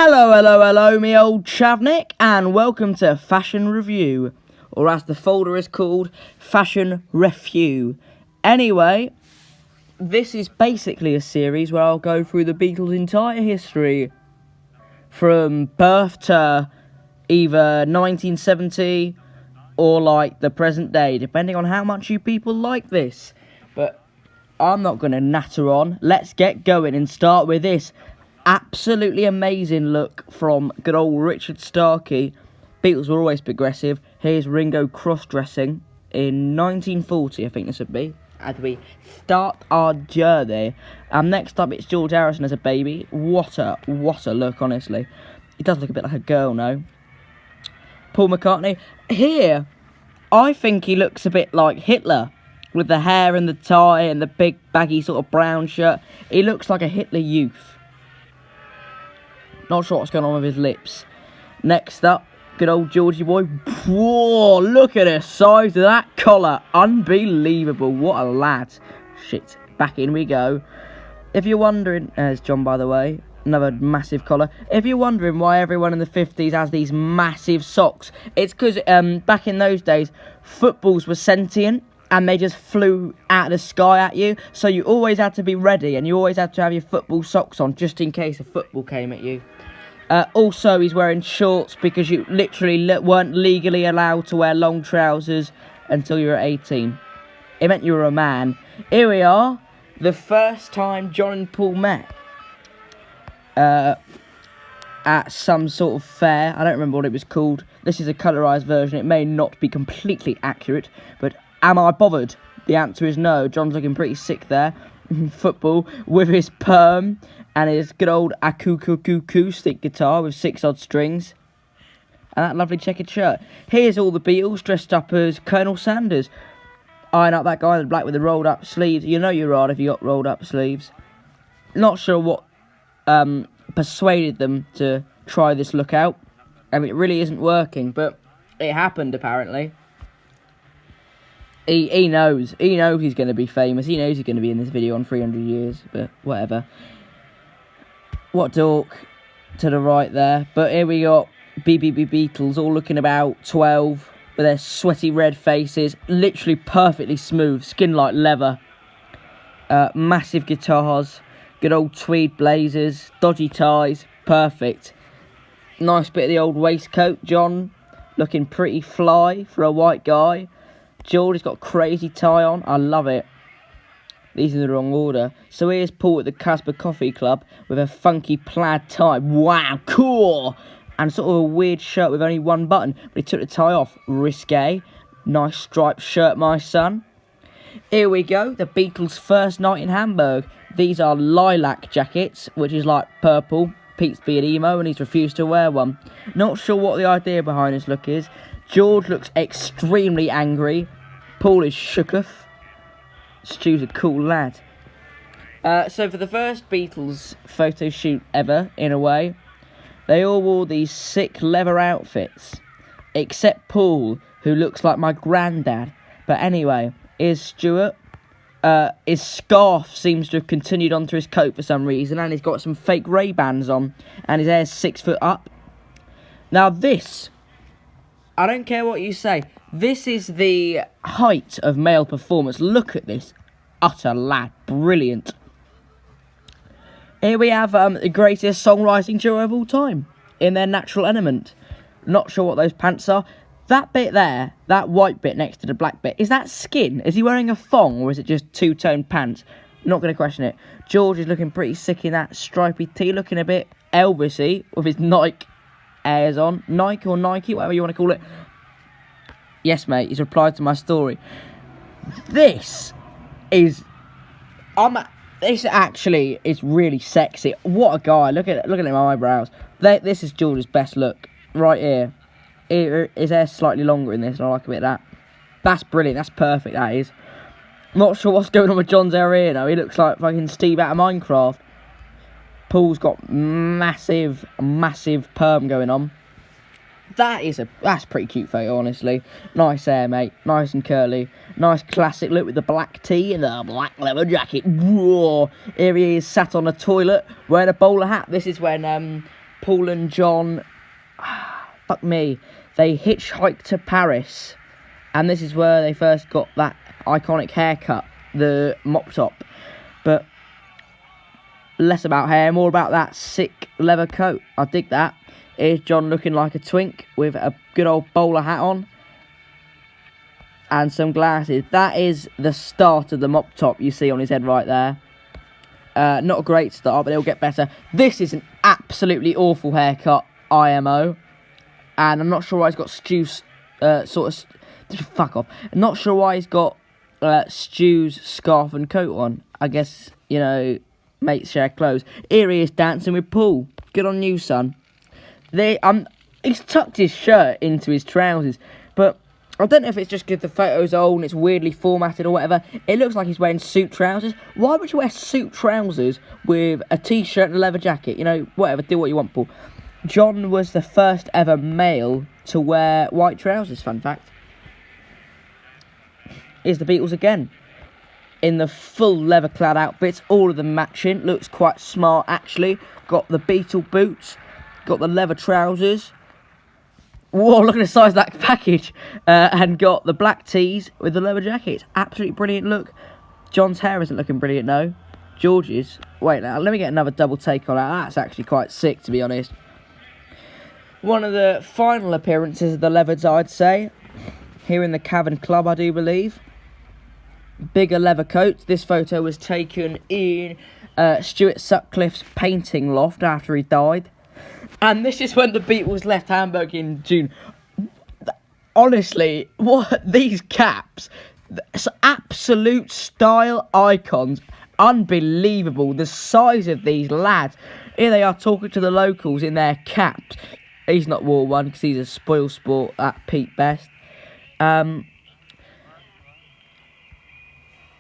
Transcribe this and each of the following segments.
Hello, hello, hello, me old chavnik, and welcome to Fashion Review, or as the folder is called, Fashion Review. Anyway, this is basically a series where I'll go through the Beatles' entire history, from birth to either 1970 or like the present day, depending on how much you people like this. But I'm not going to natter on. Let's get going and start with this absolutely amazing look from good old Richard Starkey. Beatles were always progressive. Here's Ringo cross-dressing in 1940, I think this would be, as we start our journey. Next up, it's George Harrison as a baby. What a look, honestly. He does look a bit like a girl, no? Paul McCartney. Here, I think he looks a bit like Hitler, with the hair and the tie and the big baggy sort of brown shirt. He looks like a Hitler Youth. Not sure what's going on with his lips. Next up, good old Georgie boy. Whoa, look at the size of that collar. Unbelievable. What a lad. Shit. Back in we go. If you're wondering, there's John, by the way. Another massive collar. If you're wondering why everyone in the 50s has these massive socks, it's because back in those days, footballs were sentient. And they just flew out of the sky at you. So you always had to be ready. And you always had to have your football socks on, just in case a football came at you. Also, he's wearing shorts because you literally weren't legally allowed to wear long trousers until you were 18. It meant you were a man. Here we are. The first time John and Paul met. At some sort of fair. I don't remember what it was called. This is a colourised version. It may not be completely accurate, but am I bothered? The answer is no. John's looking pretty sick there. Football with his perm and his good old acoustic guitar with 6 odd strings. And that lovely checkered shirt. Here's all the Beatles dressed up as Colonel Sanders. Eyeing up that guy in the black with the rolled up sleeves. You know you're right if you got rolled up sleeves. Not sure what persuaded them to try this look out. I mean, it really isn't working, but it happened apparently. He knows he's going to be famous. He knows he's going to be in this video on 300 years, but whatever. What dork to the right there. But here we got BBB Beatles all looking about 12 with their sweaty red faces. Literally perfectly smooth, skin like leather. Massive guitars. Good old tweed blazers. Dodgy ties. Perfect. Nice bit of the old waistcoat. John looking pretty fly for a white guy. George has got a crazy tie on. I love it. These are in the wrong order. So here's Paul at the Casper Coffee Club with a funky plaid tie. Wow, cool! And sort of a weird shirt with only one button. But he took the tie off. Risque. Nice striped shirt, my son. Here we go. The Beatles' first night in Hamburg. These are lilac jackets, which is like purple. Pete's being emo and he's refused to wear one. Not sure what the idea behind this look is. George looks extremely angry. Paul is shooketh. Stu's a cool lad. So for the first Beatles photo shoot ever, in a way, they all wore these sick leather outfits. Except Paul, who looks like my granddad. But anyway, here's Stuart. His scarf seems to have continued onto his coat for some reason, and he's got some fake Ray-Bans on, and his hair's 6 foot up. Now this, I don't care what you say, this is the height of male performance. Look at this. Utter lad. Brilliant. Here we have the greatest songwriting duo of all time, in their natural element. Not sure what those pants are. That bit there, that white bit next to the black bit, is that skin? Is he wearing a thong, or is it just two-tone pants? Not going to question it. George is looking pretty sick in that stripy tee, looking a bit Elvis-y, with his Nike Airs on. Nike or Nike, whatever you want to call it. Yes, mate, he's replied to my story. This is... this actually is really sexy. What a guy. Look at him eyebrows. This is George's best look. Right here. His hair's slightly longer in this, and I like a bit of that. That's brilliant. That's perfect, that is. Not sure what's going on with John's hair here, though. He looks like fucking Steve out of Minecraft. Paul's got massive perm going on. That's pretty cute photo, honestly. Nice hair, mate. Nice and curly. Nice classic look with the black tee and the black leather jacket. Whoa! Here he is, sat on a toilet, wearing a bowler hat. This is when Paul and John, fuck me, they hitchhiked to Paris. And this is where they first got that iconic haircut, the mop top. But less about hair, more about that sick leather coat. I dig that. Here's John looking like a twink with a good old bowler hat on. And some glasses. That is the start of the mop top you see on his head right there. Not a great start, but it'll get better. This is an absolutely awful haircut, IMO. And I'm not sure why he's got Stu's fuck off. I'm not sure why he's got Stu's scarf and coat on. I guess, you know, mates share clothes. Here he is dancing with Paul. Good on you, son. He's tucked his shirt into his trousers, but I don't know if it's just because the photo's old and it's weirdly formatted or whatever. It looks like he's wearing suit trousers. Why would you wear suit trousers with a t-shirt and a leather jacket? You know, whatever, do what you want, Paul. John was the first ever male to wear white trousers, fun fact. Here's the Beatles again. In the full leather-clad outfits, all of them matching. Looks quite smart, actually. Got the Beatle boots. Got the leather trousers. Whoa, look at the size of that package. And got the black tees with the leather jackets. Absolutely brilliant look. John's hair isn't looking brilliant, no. George's. Wait, now, let me get another double take on that. That's actually quite sick, to be honest. One of the final appearances of the Leathers, I'd say. Here in the Cavern Club, I do believe. Bigger leather coats. This photo was taken in Stuart Sutcliffe's painting loft after he died. And this is when the Beatles left Hamburg in June. Honestly, what these caps, absolute style icons, unbelievable. The size of these lads. Here they are talking to the locals in their caps. He's not wore one because he's a spoil sport at Pete Best.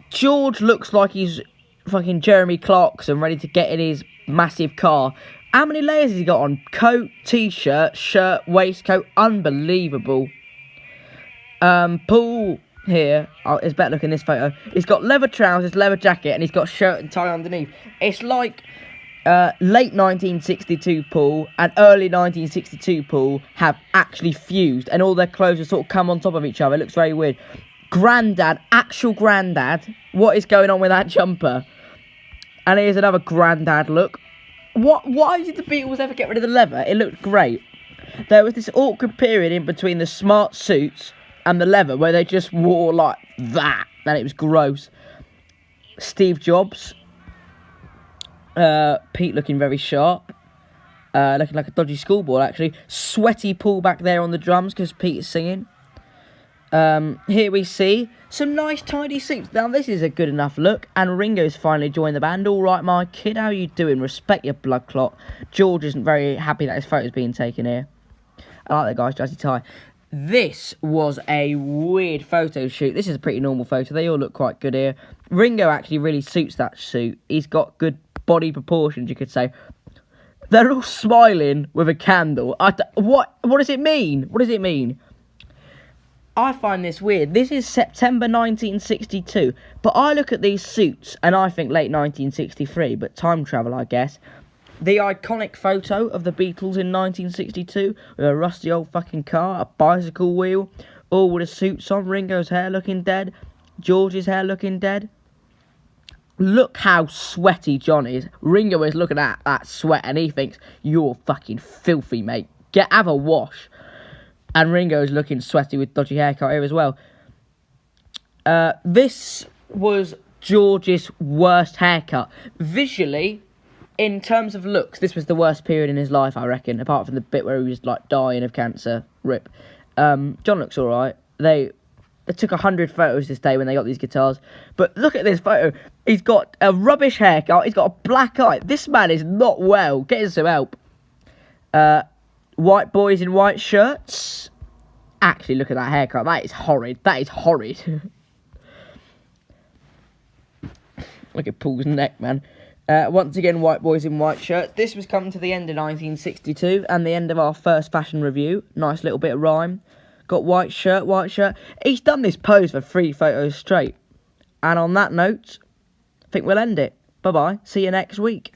George looks like he's fucking Jeremy Clarkson ready to get in his massive car. How many layers has he got on? Coat, t-shirt, shirt, waistcoat. Unbelievable. Paul here is better looking in this photo. He's got leather trousers, leather jacket, and he's got shirt and tie underneath. It's like late 1962 Paul and early 1962 Paul have actually fused, and all their clothes have sort of come on top of each other. It looks very weird. Grandad, actual Grandad. What is going on with that jumper? And here's another Grandad look. Why did the Beatles ever get rid of the leather? It looked great. There was this awkward period in between the smart suits and the leather where they just wore like that, and it was gross. Steve Jobs. Pete looking very sharp. Looking like a dodgy schoolboy, actually. Sweaty Paul back there on the drums because Pete is singing. Here we see some nice tidy suits. Now this is a good enough look, and Ringo's finally joined the band. All right, my kid, how you doing? Respect your blood clot. George isn't very happy that his photo's being taken here. I like that guy's jazzy tie. This was a weird photo shoot. This is a pretty normal photo. They all look quite good here. Ringo actually really suits that suit. He's got good body proportions, you could say. They're all smiling with a candle. What does it mean? What does it mean? I find this weird. This is September 1962, but I look at these suits and I think late 1963, but time travel, I guess. The iconic photo of the Beatles in 1962 with a rusty old fucking car, a bicycle wheel, all with the suits on, Ringo's hair looking dead, George's hair looking dead. Look how sweaty John is. Ringo is looking at that sweat and he thinks, you're fucking filthy, mate. Have a wash. And Ringo's looking sweaty with dodgy haircut here as well. This was George's worst haircut. Visually, in terms of looks, this was the worst period in his life, I reckon. Apart from the bit where he was like dying of cancer. Rip. John looks alright. They took 100 photos this day when they got these guitars. But look at this photo. He's got a rubbish haircut. He's got a black eye. This man is not well. Get him some help. White boys in white shirts. Actually, look at that haircut. That is horrid. That is horrid. Look at Paul's neck, man. Once again, white boys in white shirts. This was coming to the end of 1962 and the end of our first fashion review. Nice little bit of rhyme. Got white shirt, white shirt. He's done this pose for 3 photos straight. And on that note, I think we'll end it. Bye-bye. See you next week.